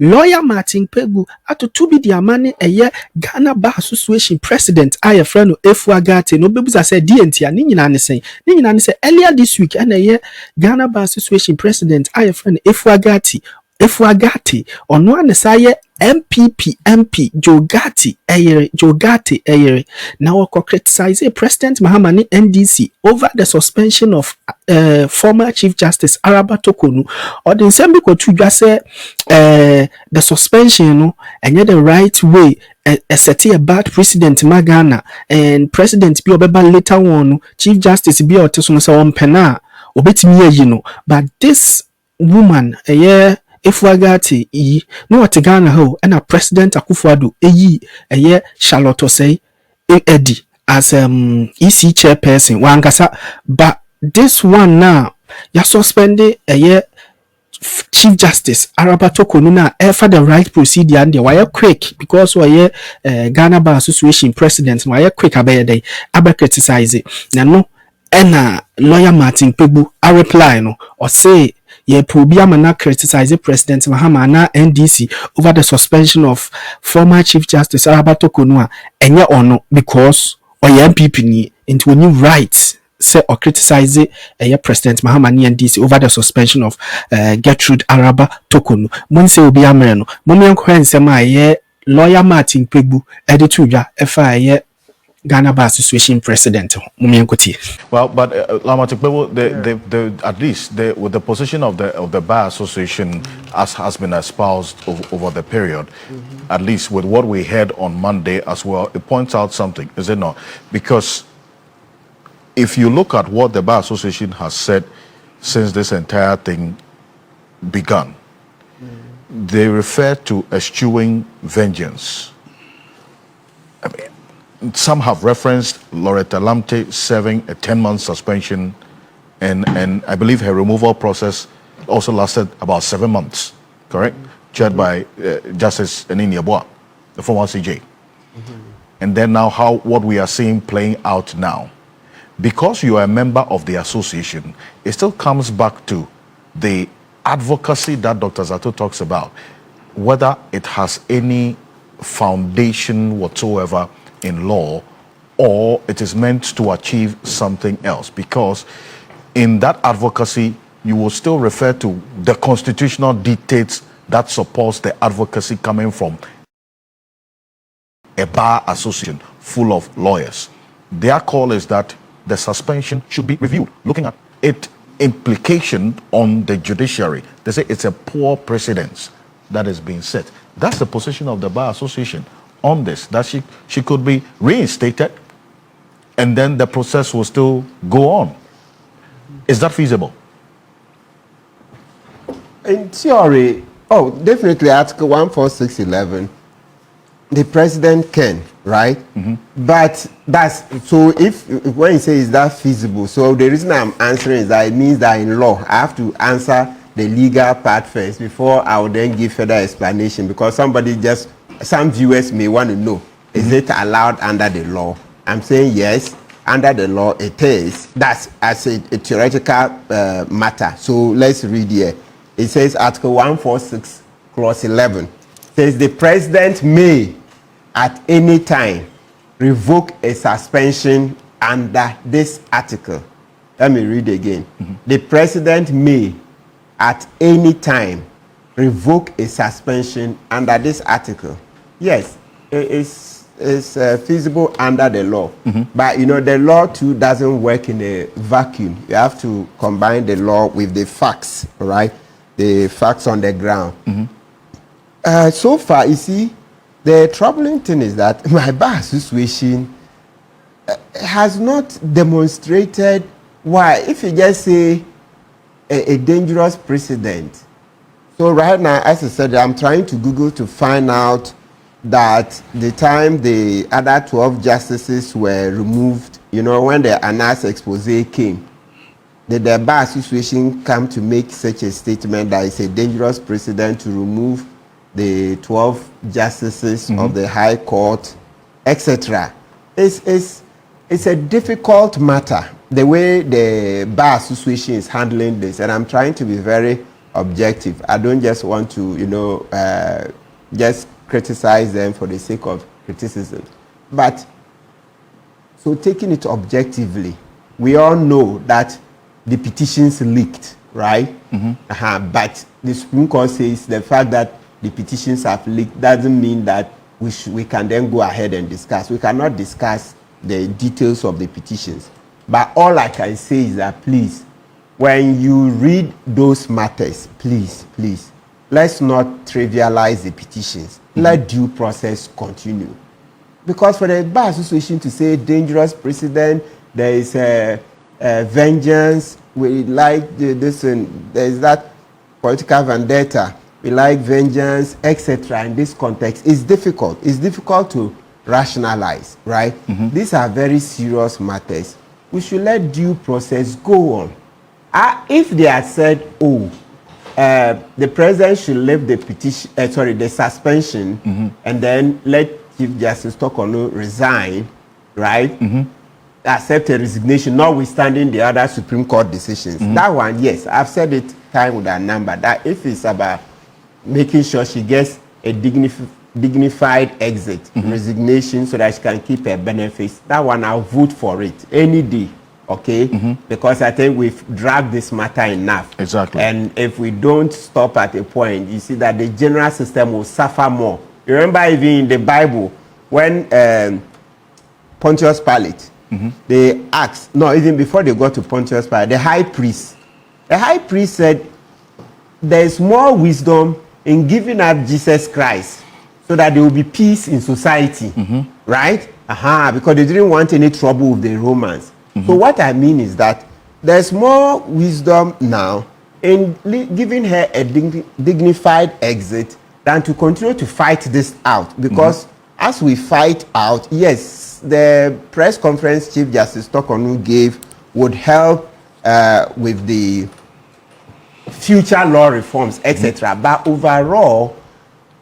lawyer Martin Kpebu ato to be the amane Ghana Bar Association president aye friend Efuagate no bebuza say DNT ni nyina ne say earlier this week and Ghana Bar Association president aye friend Efuagate ono anesaye NPP MP Jogati Eyere now wako criticize President Mahamani NDC over the suspension of former Chief Justice Araba Tokonu or the same ko to just say the suspension no and the right way set a bad precedent Magana and President bi obeba later on Chief Justice bi oteso no say on pena obetimi but this woman Efuagate no what Ghana ho and a President Akufo-Addo Charlotte say Eddie as EC chairperson wankasa but this one now ya suspended Chief Justice Araba Tokonu na for the right procedure and why quick because Ghana Bar Association president why quick abede criticize it no lawyer Martin Kpebu a reply no or say Probia mana criticize President Mahama NDC over the suspension of former Chief Justice Araba Tokonu enye ono because MPP ni into a new right say or criticize President Mahama NDC over the suspension of Gertrude Araba Tokonu. Mon say obi amere no. Momi enko ensema lawyer Martin Kpebu edituja FIA Ghana Bar Association president. Well, but Lamati Kpebu, at least with the position of the Bar Association as has been espoused over the period, at least with what we heard on Monday as well, it points out something, is it not? Because if you look at what the Bar Association has said since this entire thing began, they refer to eschewing vengeance. I mean, some have referenced Loretta Lamte serving a 10-month suspension, and I believe her removal process also lasted about 7 months, correct? Chaired by Justice Enini Yeboah, the former CJ. And then now what we are seeing playing out now. Because you are a member of the association, it still comes back to the advocacy that Dr. Zato talks about, whether it has any foundation whatsoever in law, or it is meant to achieve something else. Because in that advocacy, you will still refer to the constitutional dictates that supports the advocacy coming from a bar association full of lawyers. Their call is that the suspension should be reviewed, looking at its implication on the judiciary. They say it's a poor precedence that is being set. That's the position of the Bar Association on this, that she could be reinstated and then the process will still go on. Is that feasible? In theory, definitely Article 14611, the president can, right? But that's, so if when you say is that feasible, so the reason I'm answering is that it means that in law, I have to answer the legal part first before I will then give further explanation, because some viewers may want to know, is it allowed under the law? I'm saying yes, under the law it is. That's as a theoretical matter. So let's read here. It says Article 146, Clause 11. Says the president may at any time revoke a suspension under this article. Let me read again. The president may at any time revoke a suspension under this article. Yes, it's feasible under the law. But you know, the law too doesn't work in a vacuum. You have to combine the law with the facts, right? The facts on the ground. So far, you see, the troubling thing is that my Bar Association has not demonstrated why. If you just say a dangerous precedent. So right now, as I said, I'm trying to Google to find out that the time the other 12 justices were removed, you know, when the Anas expose came, did the Bar Association come to make such a statement that it's a dangerous precedent to remove the 12 justices of the High Court, etc.? It's a difficult matter, the way the Bar Association is handling this, and I'm trying to be very objective. I don't just want to, you know, just criticize them for the sake of criticism. But so taking it objectively, we all know that the petitions leaked, right? But the Supreme Court says the fact that the petitions have leaked doesn't mean that we can then go ahead and discuss. We cannot discuss the details of the petitions. But all I can say is that please, when you read those matters, please, let's not trivialize the petitions. Let due process continue. Because for the Bar Association to say dangerous precedent, there is vengeance, we like this, and there is that political vendetta, we like vengeance, etc. in this context, is difficult. It's difficult to rationalize, right? These are very serious matters. We should let due process go on. If they had said, oh, the president should lift the petition, the suspension, and then let Chief Justice Tokono resign, right? Accept a resignation, notwithstanding the other Supreme Court decisions. That one, yes, I've said it time with a number, that if it's about making sure she gets a dignified exit, resignation, so that she can keep her benefits, that one I'll vote for it any day, okay? Because I think we've dragged this matter enough. Exactly. And if we don't stop at a point, you see that the general system will suffer more. You remember even in the Bible, when Pontius Pilate, they asked, no, even before they got to Pontius Pilate, the high priest said, there is more wisdom in giving up Jesus Christ so that there will be peace in society, right? Because they didn't want any trouble with the Romans. So what I mean is that there's more wisdom now in giving her a dignified exit than to continue to fight this out. Because as we fight out, yes, the press conference Chief Justice Tokono gave would help with the future law reforms, etc. But overall,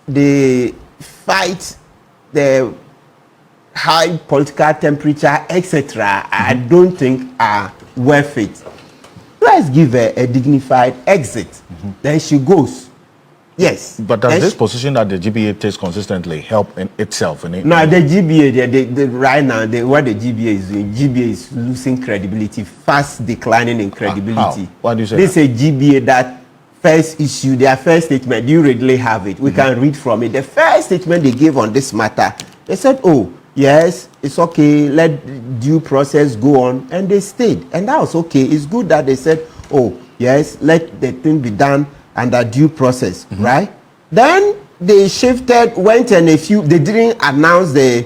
the fight, the high political temperature, etc., I don't think are worth it. Let's give her a dignified exit. Then she goes. Yes. But does this position that the GBA takes consistently help in itself? In it? No, the GBA, right now, what the GBA is doing, GBA is losing credibility, fast declining in credibility. How? Why do you say this is a GBA that first issue, their first statement, do you readily have it? We can read from it. The first statement they gave on this matter, they said, oh, yes, it's okay, let due process go on, and they stayed. And that was okay. It's good that they said, oh, yes, let the thing be done under due process, right? Then they shifted, went and they didn't announce the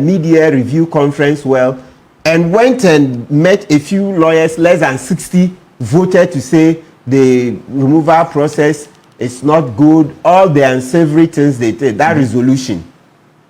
media review conference well, and went and met a few lawyers, less than 60, voted to say the removal process is not good, all the unsavory things they did, that resolution.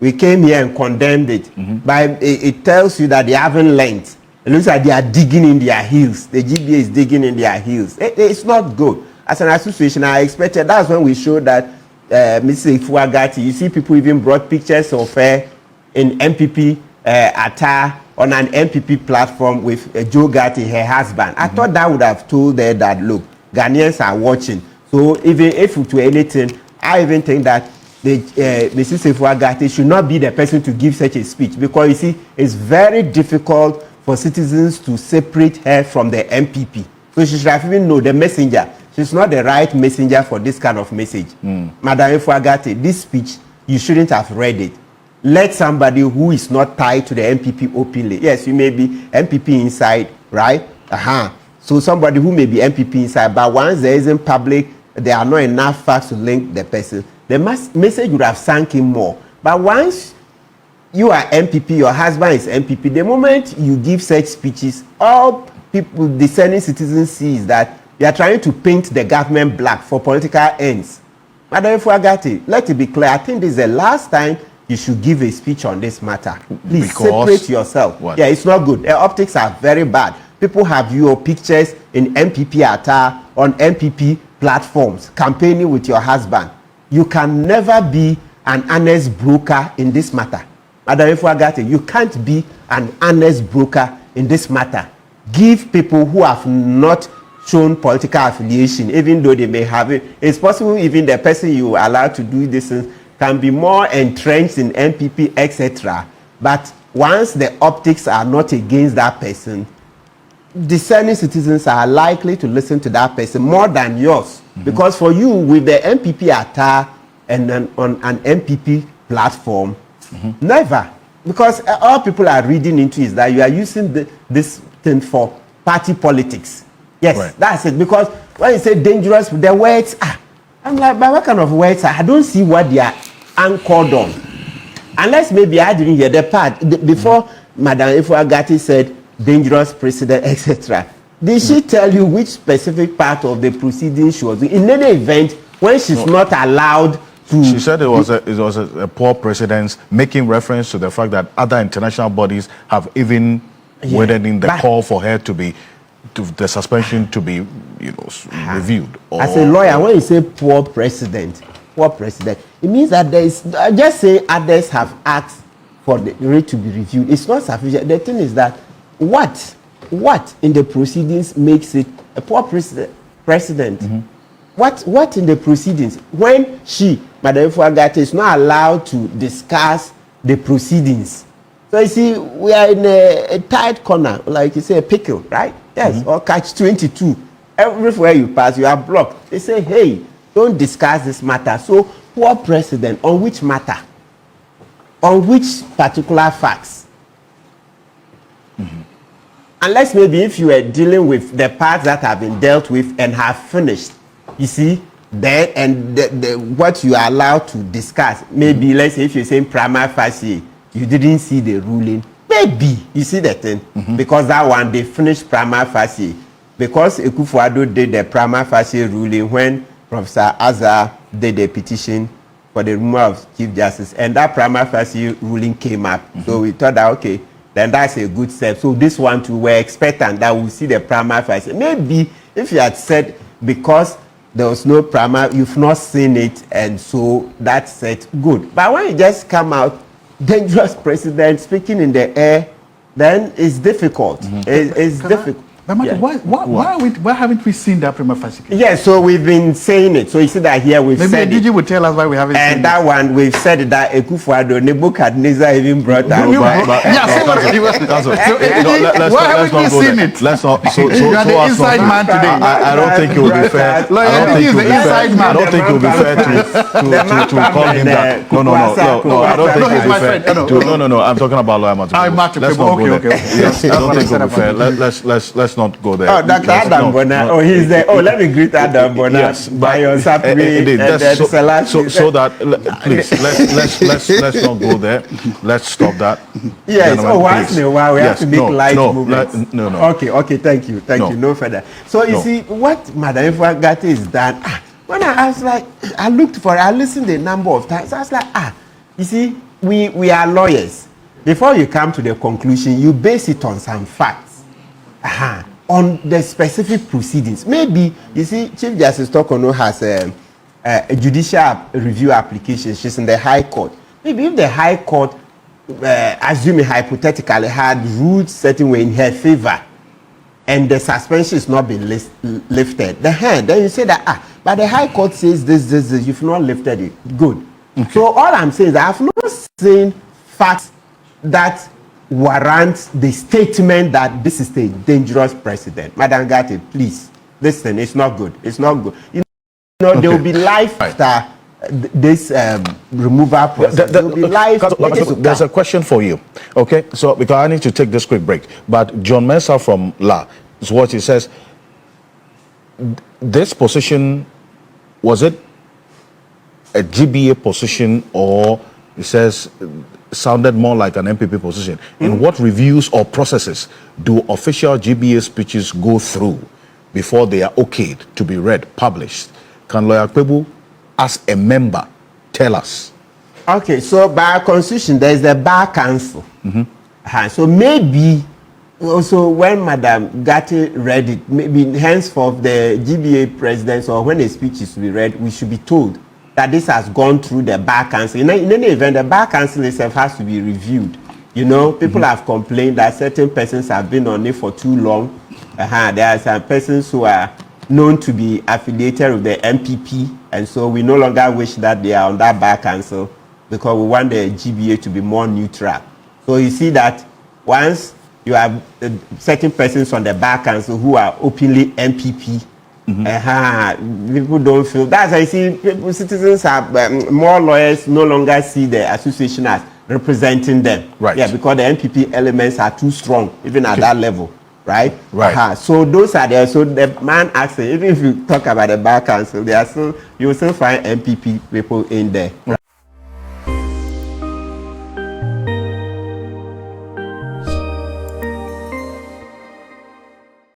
We came here and condemned it. But it tells you that they haven't learned. It looks like they are digging in their heels. The GBA is digging in their heels. It's not good. As an association, I expected, that's when we showed that Mrs. Ifuagati, you see people even brought pictures of her in NPP attire on an NPP platform with Joe Gatti, her husband. I thought that would have told her that, look, Ghanaians are watching. So even if it were anything, I even think that Mrs. Ifuagati should not be the person to give such a speech, because you see, it's very difficult for citizens to separate her from the NPP. So she should have even known the messenger. She's not the right messenger for this kind of message. Madam Ifuagati, this speech, you shouldn't have read it. Let somebody who is not tied to the NPP openly. Yes, you may be NPP inside, right? So somebody who may be NPP inside, but once there isn't public, there are not enough facts to link the person. The message would have sunk in more. But once you are NPP, your husband is NPP, the moment you give such speeches, all people, discerning citizens see is that you are trying to paint the government black for political ends. Madam Ifuagati, let it be clear, I think this is the last time you should give a speech on this matter. Please separate yourself. What? Yeah, it's not good. The optics are very bad. People have your pictures in NPP attire on NPP platforms, campaigning with your husband. You can never be an honest broker in this matter. Madam Ifuagati, you can't be an honest broker in this matter. Give people who have not shown political affiliation, even though they may have it. It's possible even the person you allow to do this can be more entrenched in NPP, etc. But once the optics are not against that person, discerning citizens are likely to listen to that person more than yours. Because for you, with the NPP attack and on an NPP platform, never. Because all people are reading into is that you are using this thing for party politics. Yes, right. That's it. Because when you say dangerous, the words, I'm like, but what kind of words? I don't see what they are anchored on. Unless maybe I didn't hear the part before Madam Efuagati said dangerous president, etc. Did she tell you which specific part of the proceedings she was doing? In any event, when she's not allowed to... She said it was a poor precedent, making reference to the fact that other international bodies have even weighed in the call for her to be, the suspension to be, reviewed. As a lawyer, when you say poor precedent, it means that there is, just say others have asked for the rate to be reviewed. It's not sufficient. The thing is that what in the proceedings makes it a poor precedent? What in the proceedings? When Madam Efuagati, is not allowed to discuss the proceedings. So you see, we are in a tight corner, like you say, a pickle, right? Yes, or catch-22. Everywhere you pass, you are blocked. They say, hey, don't discuss this matter. So, poor precedent on which matter? On which particular facts? Unless maybe if you are dealing with the parts that have been dealt with and have finished, you see, then and what you are allowed to discuss. Maybe let's say if you're saying prima facie, you didn't see the ruling. Maybe you see the thing because that one they finished prima facie because Ekufuado did the prima facie ruling when Professor Azar did the petition for the removal of Chief Justice, and that prima facie ruling came up. So we thought that okay, then that's a good step. So this one too, we're expectant that we'll see the prima facie. Maybe if you had said because there was no prima, you've not seen it, and so that's it, good. But when you just come out, dangerous president speaking in the air, then it's difficult. It's difficult. But Martin, why haven't we seen that prima facie case? Yeah, so we've been saying it. So you see that here we've said maybe DG would tell us why we haven't seen it. And that one we've said that Ekufuado, Nebuchadnezzar even brought that. Why haven't we seen it? Let's not. You are the inside man today. I don't think it would be fair. I don't think it would be fair to call him that. No. I don't think it would be fair. No. I'm talking about lawyer Martin. Let's not go there. Yes, I don't think it would be fair. Let's not go there. Oh, Dr. Adam Bona. Oh, he's there. Oh, let me greet Adam Bona. Yes, by your support. So that please let's not go there. Let's stop that. Yes. Once in a while we have to make light movements. No. Okay. Thank you. No further. So you see what Madam Efuagati is done. When I was like, I looked for it. I listened a number of times. I was like, you see, we are lawyers. Before you come to the conclusion, you base it on some facts. On the specific proceedings. Maybe, you see, Chief Justice Tokono has a judicial review application. She's in the High Court. Maybe if the High Court, assuming hypothetically, had ruled certain way in her favor, and the suspension is not been lifted, then you say that, but the High Court says this, you've not lifted it. Good. Okay. So all I'm saying is I have not seen facts that warrant the statement that this is a dangerous precedent. Madam Gatti, please listen. It's not good. There will be life after this removal process. There will be life. There's a question for you. Okay, so because I need to take this quick break, but John Mensah from La is what he says. This position, was it a GBA position, or he says sounded more like an NPP position? In what reviews or processes do official GBA speeches go through before they are okayed to be read, published? Can lawyer Kpebu, as a member, tell us? Okay, so by constitution, there is the bar council. So maybe also when Madam Gatti read it, maybe henceforth the GBA presidents, or when a speech is to be read, we should be told that this has gone through the bar council. In any event, the bar council itself has to be reviewed. People have complained that certain persons have been on it for too long. There are some persons who are known to be affiliated with the NPP, and so we no longer wish that they are on that bar council because we want the GBA to be more neutral. So you see that once you have certain persons on the bar council who are openly NPP, people don't feel. That's why I see people, citizens have more lawyers no longer see the association as representing them. Right. Yeah, because the NPP elements are too strong, even at that level. Right. Right. So those are there. So the man asking, even if you talk about the bar council, they are still, you will still find NPP people in there.